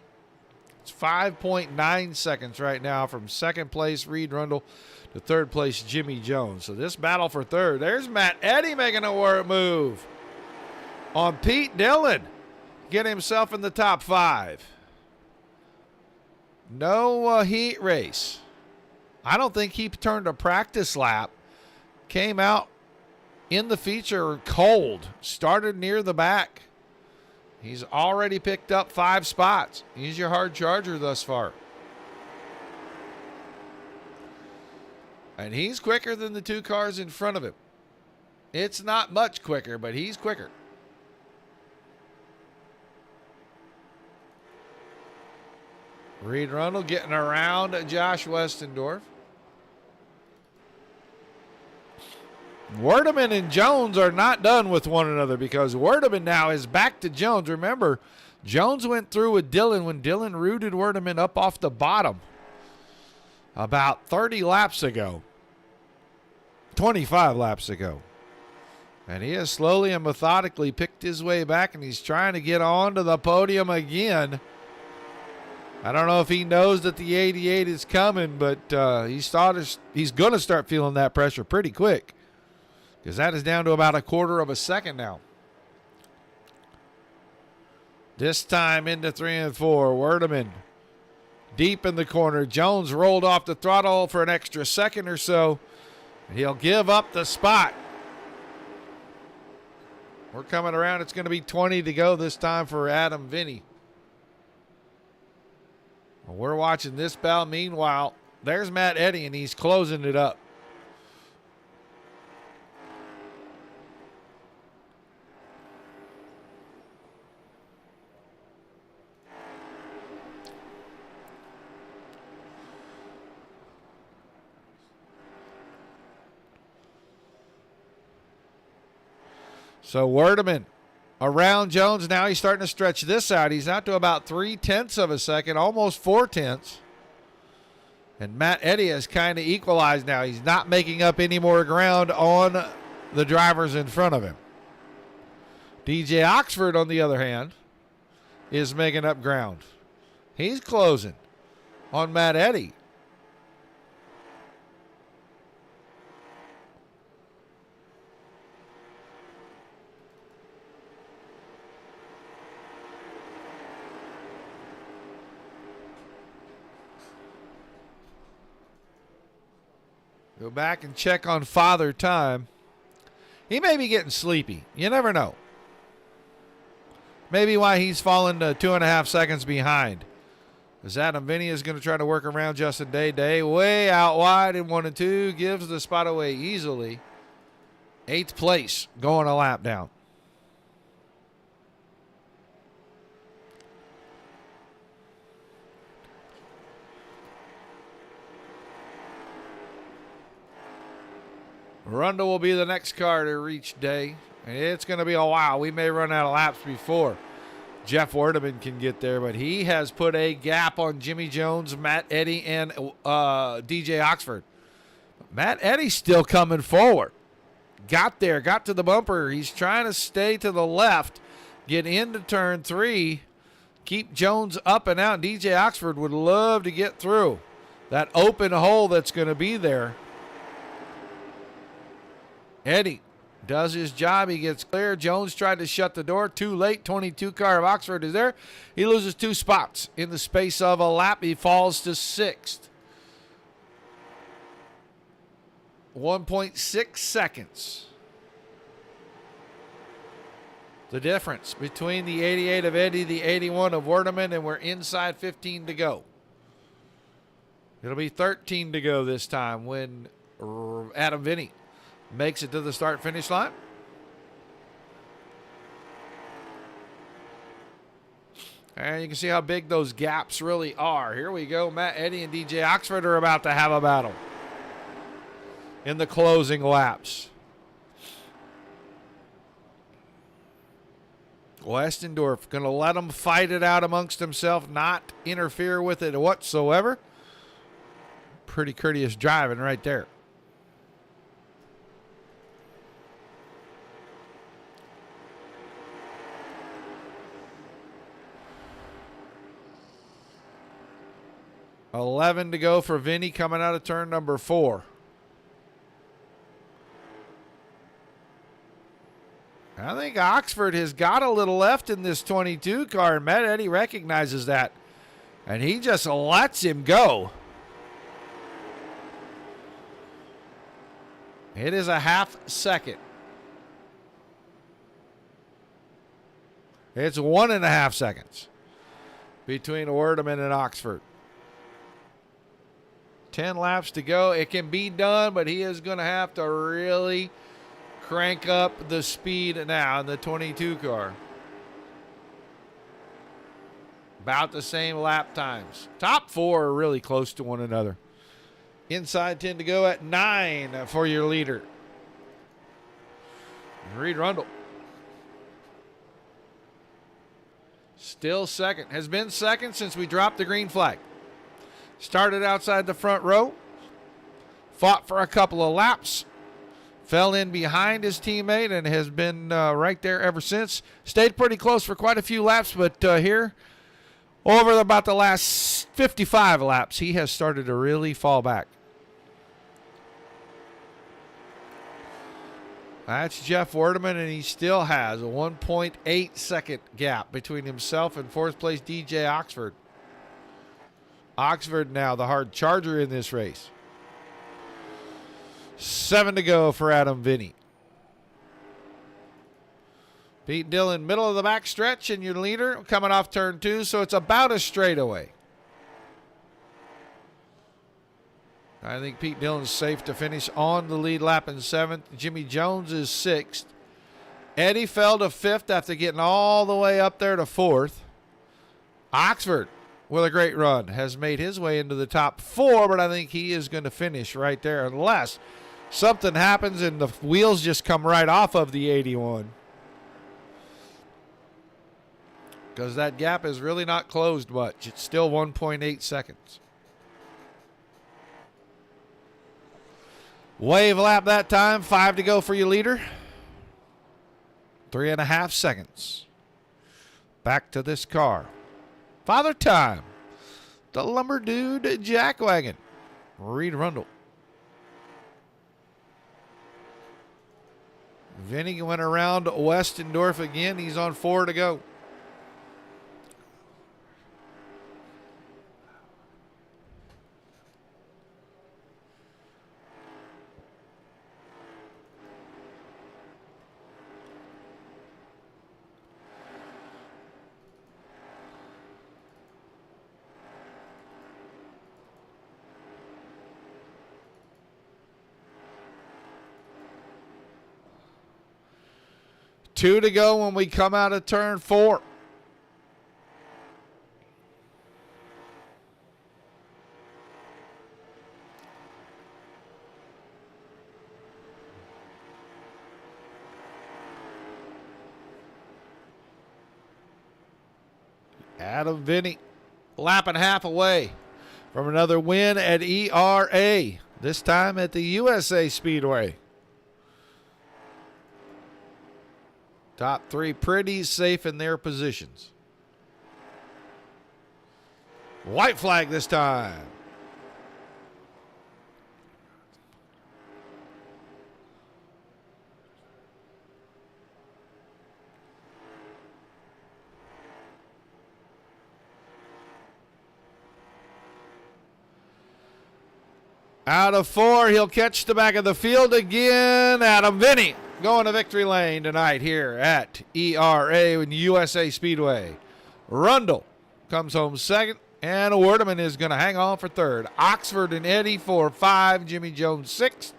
It's 5.9 seconds right now from second place Reed Rundle to third place Jimmy Jones. So this battle for third. There's Matt Eddy making a work move on Pete Dillon. Get himself in the top 5. No heat race. I don't think he turned a practice lap. Came out in the feature cold. Started near the back. He's already picked up 5 spots. He's your hard charger thus far. And he's quicker than the 2 cars in front of him. It's not much quicker, but he's quicker. Reed Rundle getting around Josh Westendorf. Werdeman and Jones are not done with one another because Werdeman now is back to Jones. Remember, Jones went through with Dillon when Dillon rooted Werdeman up off the bottom about 30 laps ago. 25 laps ago. And he has slowly and methodically picked his way back, and he's trying to get onto the podium again. I don't know if he knows that the 88 is coming, but he's going to start feeling that pressure pretty quick. Because that is down to about 1/4 of a second now. This time into 3 and 4. Werdeman deep in the corner. Jones rolled off the throttle for an extra second or so. He'll give up the spot. We're coming around. It's going to be 20 to go this time for Adam Vinny. Well, we're watching this battle. Meanwhile, there's Matt Eddy, and he's closing it up. So Werdeman around Jones. Now he's starting to stretch this out. He's out to about 0.3 of a second, almost 0.4. And Matt Eddy has kind of equalized now. He's not making up any more ground on the drivers in front of him. DJ Oxford, on the other hand, is making up ground. He's closing on Matt Eddy. Go back and check on Father Time. He may be getting sleepy. You never know. Maybe why he's fallen to 2.5 seconds behind. As Adam Vinny is going to try to work around Justin Day. Day way out wide in 1 and 2. Gives the spot away easily. 8th place going a lap down. Rundle will be the next car to reach Day. And it's going to be a while. We may run out of laps before Jeff Werdeman can get there, but he has put a gap on Jimmy Jones, Matt Eddy, and DJ Oxford. Matt Eddy's still coming forward. Got there, got to the bumper. He's trying to stay to the left, get into turn 3, keep Jones up and out. DJ Oxford would love to get through that open hole that's going to be there. Eddy does his job. He gets clear. Jones tried to shut the door. Too late. 22 car of Oxford is there. He loses 2 spots in the space of a lap. He falls to 6th. 1.6 seconds. The difference between the 88 of Eddy, the 81 of Werdeman, and we're inside 15 to go. It'll be 13 to go this time when Adam Vinny makes it to the start-finish line. And you can see how big those gaps really are. Here we go. Matt Eddy and DJ Oxford are about to have a battle in the closing laps. Westendorf going to let them fight it out amongst themselves, not interfere with it whatsoever. Pretty courteous driving right there. $11 to go for Vinny coming out of turn number 4. I think Oxford has got a little left in this 22 car, and Matt Eddy recognizes that, and he just lets him go. It is a half second. It's 1.5 seconds between Werdeman and Oxford. 10 laps to go. It can be done, but he is going to have to really crank up the speed now in the 22 car. About the same lap times. Top 4 are really close to one another. Inside 10 to go at 9 for your leader. Reed Rundle. Still second. Has been second since we dropped the green flag. Started outside the front row. Fought for a couple of laps. Fell in behind his teammate and has been right there ever since. Stayed pretty close for quite a few laps, but here, over about the last 55 laps, he has started to really fall back. That's Jeff Werdeman, and he still has a 1.8 second gap between himself and fourth place DJ Oxford. Oxford now the hard charger in this race. 7 to go for Adam Vinny. Pete Dillon, middle of the back stretch, and your leader coming off turn 2, so it's about a straightaway. I think Pete Dillon's safe to finish on the lead lap in 7th. Jimmy Jones is 6th. Eddy fell to 5th after getting all the way up there to 4th. Oxford, with a great run, has made his way into the top 4, but I think he is going to finish right there unless something happens and the wheels just come right off of the 81. Because that gap is really not closed much. It's still 1.8 seconds. Wave lap that time. 5 to go for your leader. 3.5 seconds. Back to this car. Father Time. The Lumber Dude Jackwagon. Reed Rundle. Vinny went around Westendorf again. He's on 4 to go. Two to go when we come out of turn 4. Adam Vinny, lap and a half away from another win at ERA, this time at the USA Speedway. Top three pretty safe in their positions. White flag this time. Out of 4, he'll catch the back of the field again. Adam Vinny going to victory lane tonight here at ERA in USA Speedway. Rundle comes home second, and Werdeman is going to hang on for third. Oxford and Eddy for 5, Jimmy Jones 6th.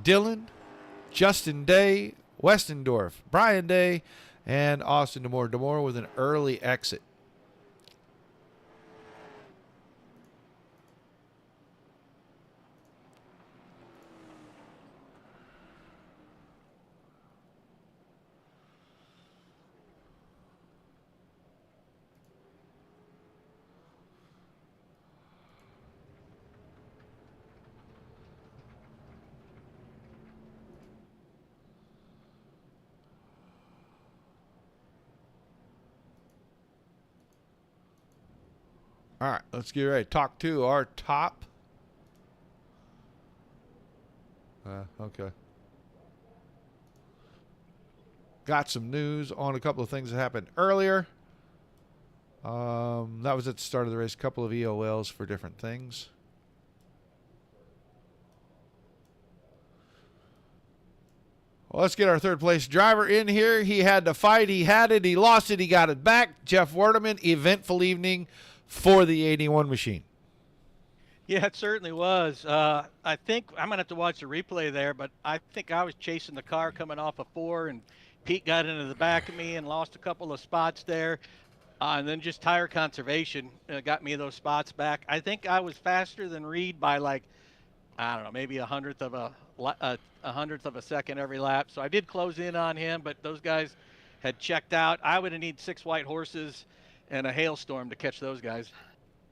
Dillon, Justin Day, Westendorf, Brian Day, and Austin Demore. Demore with an early exit. All right, let's get ready to talk to our top. Okay. Got some news on a couple of things that happened earlier. That was at the start of the race. A couple of EOLs for different things. Well, let's get our third place driver in here. He had to fight. He had it. He lost it. He got it back. Jeff Werdeman, eventful evening for the 81 machine. Yeah, it certainly was. I think I'm going to have to watch the replay there, but I think I was chasing the car coming off of 4, and Pete got into the back of me and lost a couple of spots there. And then just tire conservation got me those spots back. I think I was faster than Reed by like, I don't know, maybe a hundredth of a second every lap. So I did close in on him, but those guys had checked out. I would have needed 6 white horses and a hailstorm to catch those guys.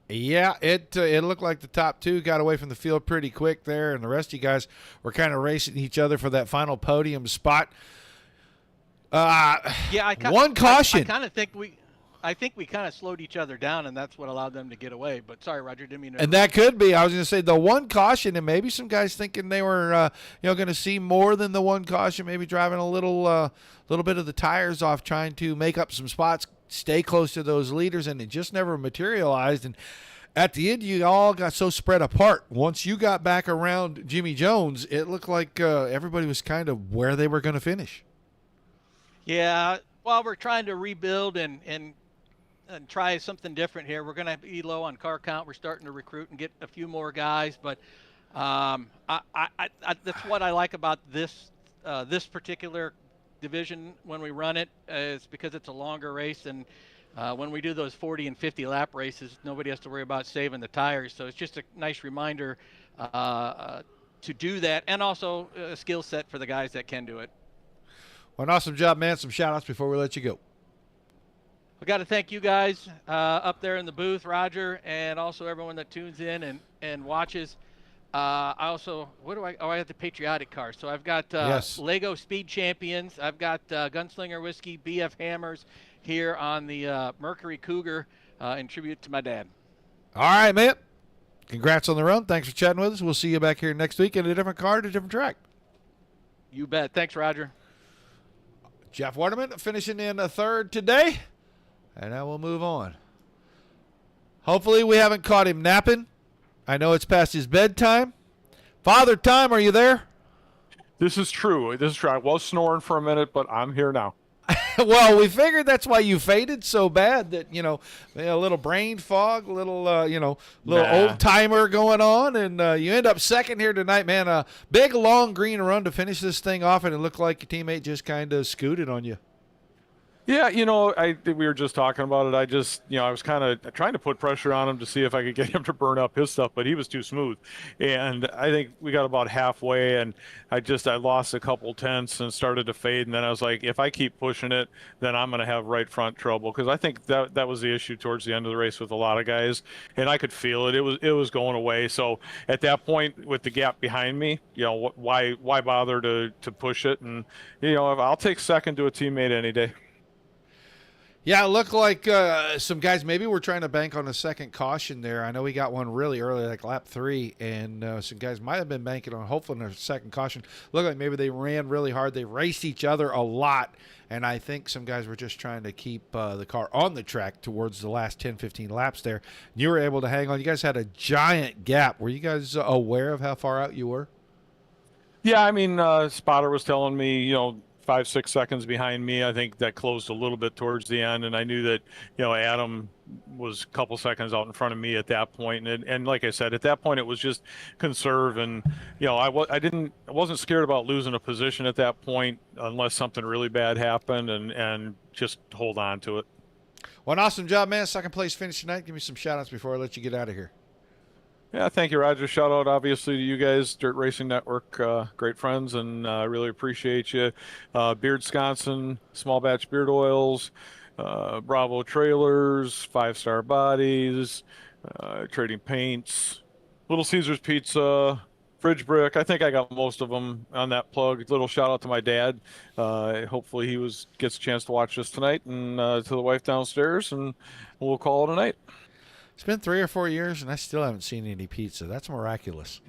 Yeah, it looked like the top 2 got away from the field pretty quick there, and the rest of you guys were kind of racing each other for that final podium spot. One caution. I think we kind of slowed each other down, and that's what allowed them to get away. But sorry, Roger, didn't mean to. And that could be. I was going to say the one caution, and maybe some guys thinking they were, going to see more than the one caution. Maybe driving a little bit of the tires off, trying to make up some spots, stay close to those leaders, and it just never materialized. And at the end, you all got so spread apart. Once you got back around Jimmy Jones, it looked like everybody was kind of where they were going to finish. Yeah, well, we're trying to rebuild and try something different here. We're going to be low on car count. We're starting to recruit and get a few more guys, but that's what I like about this particular division when we run it, is because it's a longer race, and when we do those 40 and 50 lap races, nobody has to worry about saving the tires. So it's just a nice reminder to do that, and also a skill set for the guys that can do it. Well, an awesome job, man. Some shout outs before we let you go. I got to thank you guys up there in the booth, Roger, and also everyone that tunes in and watches. I also, I have the patriotic car. So I've got yes. Lego Speed Champions. I've got Gunslinger Whiskey, BF Hammers here on the Mercury Cougar in tribute to my dad. All right, man. Congrats on the run. Thanks for chatting with us. We'll see you back here next week in a different car at a different track. You bet. Thanks, Roger. Jeff Werdeman finishing in a third today. And now we'll move on. Hopefully we haven't caught him napping. I know it's past his bedtime. Father Time, are you there? This is true. I was snoring for a minute, but I'm here now. Well, we figured that's why you faded so bad that, a little brain fog, a little old timer going on, and you end up second here tonight, man. A big, long green run to finish this thing off, and it looked like your teammate just kind of scooted on you. Yeah, we were just talking about it. I just, I was kind of trying to put pressure on him to see if I could get him to burn up his stuff, but he was too smooth. And I think we got about halfway, and I lost a couple tenths and started to fade. And then I was like, if I keep pushing it, then I'm going to have right front trouble, because I think that was the issue towards the end of the race with a lot of guys, and I could feel it. It was going away. So at that point, with the gap behind me, why bother to push it? And I'll take second to a teammate any day. Yeah, it looked like some guys maybe were trying to bank on a second caution there. I know we got one really early, like lap 3, and some guys might have been banking on hopefully a second caution. Looked like maybe they ran really hard. They raced each other a lot, and I think some guys were just trying to keep the car on the track towards the last 10, 15 laps there. You were able to hang on. You guys had a giant gap. Were you guys aware of how far out you were? Yeah, I mean, spotter was telling me, 5, 6 seconds behind me. I think that closed a little bit towards the end, and I knew that, Adam was a couple seconds out in front of me at that point. And like I said, at that point, it was just conserve, and I wasn't scared about losing a position at that point unless something really bad happened, and just hold on to it. Well, an awesome job, man. Second place finish tonight. Give me some shout outs before I let you get out of here. Yeah, thank you, Roger. Shout out, obviously, to you guys, Dirt Racing Network, great friends, and I really appreciate you. Beard Wisconsin, Small Batch Beard Oils, Bravo Trailers, 5 Star Bodies, Trading Paints, Little Caesars Pizza, Fridge Brick. I think I got most of them on that plug. Little shout out to my dad. Hopefully he gets a chance to watch this tonight, and to the wife downstairs, and we'll call it a night. It's been 3 or 4 years, and I still haven't seen any pizza. That's miraculous.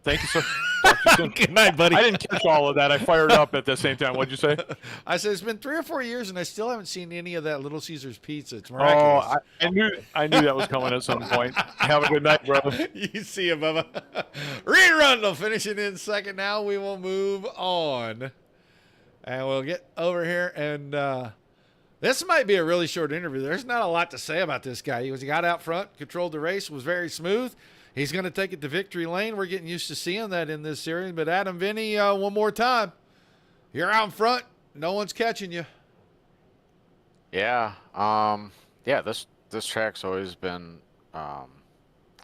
Thank you, sir. Talk to you soon. Good night, buddy. I didn't catch all of that. I fired up at the same time. What'd you say? I said it's been 3 or 4 years, and I still haven't seen any of that Little Caesars pizza. It's miraculous. Oh, I knew that was coming at some point. Have a good night, brother. You see it, Bubba. Rerun will finish it in second. Now we will move on, and we'll get over here and. This might be a really short interview. There's not a lot to say about this guy. He got out front, controlled the race, was very smooth. He's going to take it to victory lane. We're getting used to seeing that in this series. But Adam Vinny, one more time. You're out in front. No one's catching you. Yeah. This track's always been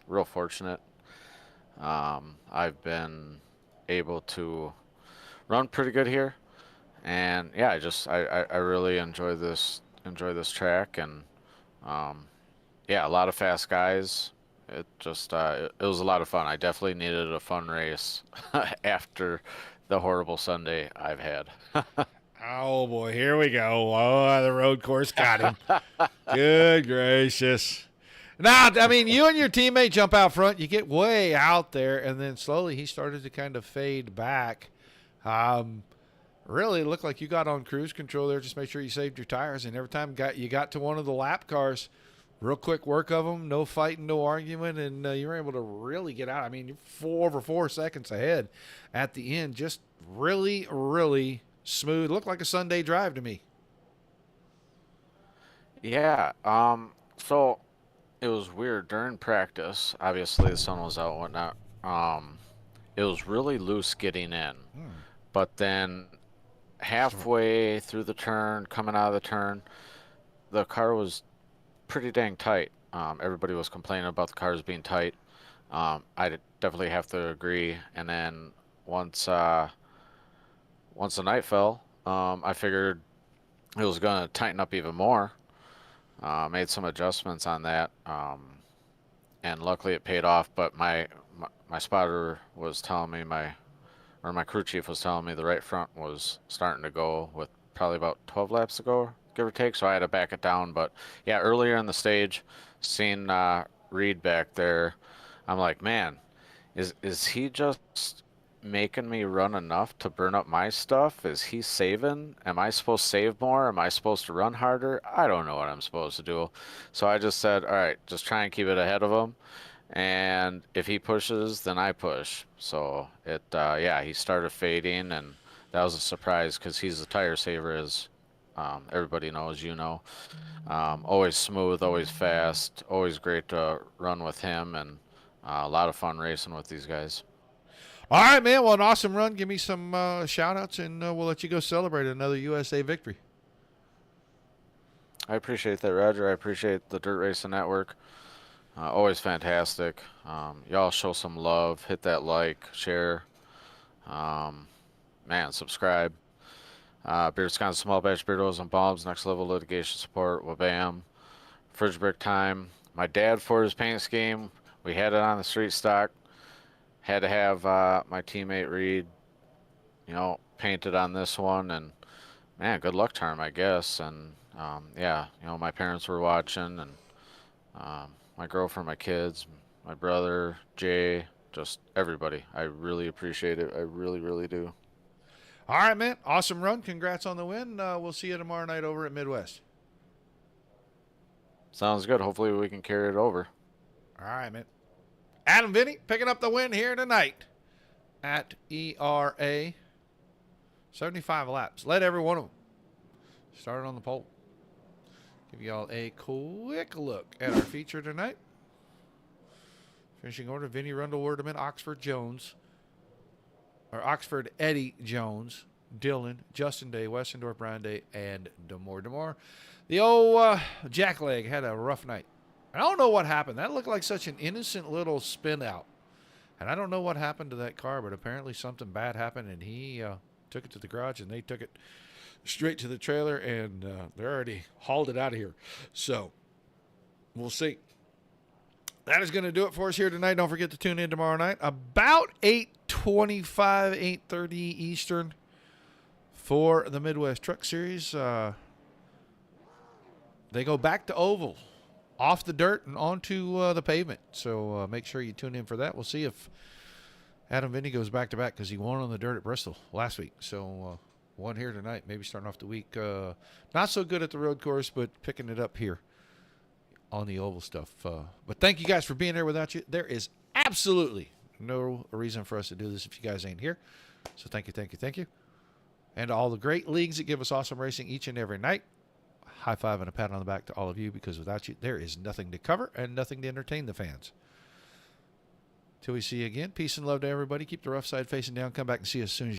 real fortunate. I've been able to run pretty good here. And yeah, I really enjoy this track, and a lot of fast guys. It just it was a lot of fun. I definitely needed a fun race after the horrible Sunday I've had. Oh boy, here we go. Oh, the road course got him. Good gracious. Now, I mean, you and your teammate jump out front. You get way out there, and then slowly he started to kind of fade back. Really looked like you got on cruise control there. Just make sure you saved your tires. And every time you got to one of the lap cars, real quick work of them, no fighting, no argument, and you were able to really get out. I mean, you're over 4 seconds ahead at the end. Just really, really smooth. Looked like a Sunday drive to me. Yeah. So it was weird during practice. Obviously, the sun was out and whatnot. It was really loose getting in, but then halfway through the turn, coming out of the turn, the car was pretty dang tight. Everybody was complaining about the cars being tight. I definitely have to agree. And then once the night fell, I figured it was going to tighten up even more. Made some adjustments on that, and luckily it paid off. But my spotter was telling me my crew chief was telling me the right front was starting to go with probably about 12 laps to go, give or take, so I had to back it down. But yeah, earlier in the stage, seeing Reed back there, I'm like, man, is he just making me run enough to burn up my stuff? Is he saving? Am I supposed to save more? Am I supposed to run harder? I don't know what I'm supposed to do. So I just said, all right, just try and keep it ahead of him. And if he pushes, then I push. So he started fading, and that was a surprise because he's a tire saver, as everybody knows, always smooth, always fast, always great to run with him, and a lot of fun racing with these guys. All right, man. Well, an awesome run. Give me some shout-outs, and we'll let you go celebrate another USA victory. I appreciate that, Roger. I appreciate the Dirt Racing Network. Always fantastic. Y'all show some love. Hit that like, share. Um, Man, subscribe. Beer Wisconsin Small Batch Beardos and Bombs, Next Level Litigation Support, Wabam. Fridge Brick Time. My dad, for his paint scheme, we had it on the street stock. Had to have my teammate Reed, painted on this one. And, man, good luck charm, I guess. And, yeah, my parents were watching, and my girlfriend, my kids, my brother, Jay, just everybody. I really appreciate it. I really, really do. All right, man. Awesome run. Congrats on the win. We'll see you tomorrow night over at Midwest. Sounds good. Hopefully we can carry it over. All right, man. Adam Vinny picking up the win here tonight at ERA. 75 laps. Led every one of them. Started on the pole. Give y'all a quick look at our feature tonight. Finishing order, Vinny Rundle, Werdeman, Oxford Eddie Jones, Dylan, Justin Day, Westendorf, Brian Day, and Demore. The old Jackleg had a rough night. I don't know what happened. That looked like such an innocent little spin out. And I don't know what happened to that car, but apparently something bad happened, and he took it to the garage, and they took it straight to the trailer, and they're already hauled it out of here. So we'll see. That is going to do it for us here tonight. Don't forget to tune in tomorrow night about 8:25, 8:30 Eastern for the Midwest Truck Series. They go back to oval, off the dirt and onto the pavement. So make sure you tune in for that. We'll see if Adam Vinny goes back-to-back because he won on the dirt at Bristol last week. So one here tonight, maybe starting off the week. Not so good at the road course, but picking it up here on the oval stuff. But thank you guys for being there. Without you, there is absolutely no reason for us to do this if you guys ain't here. So thank you. And to all the great leagues that give us awesome racing each and every night. High five and a pat on the back to all of you, because without you, there is nothing to cover and nothing to entertain the fans. Till we see you again, peace and love to everybody. Keep the rough side facing down. Come back and see us as soon as you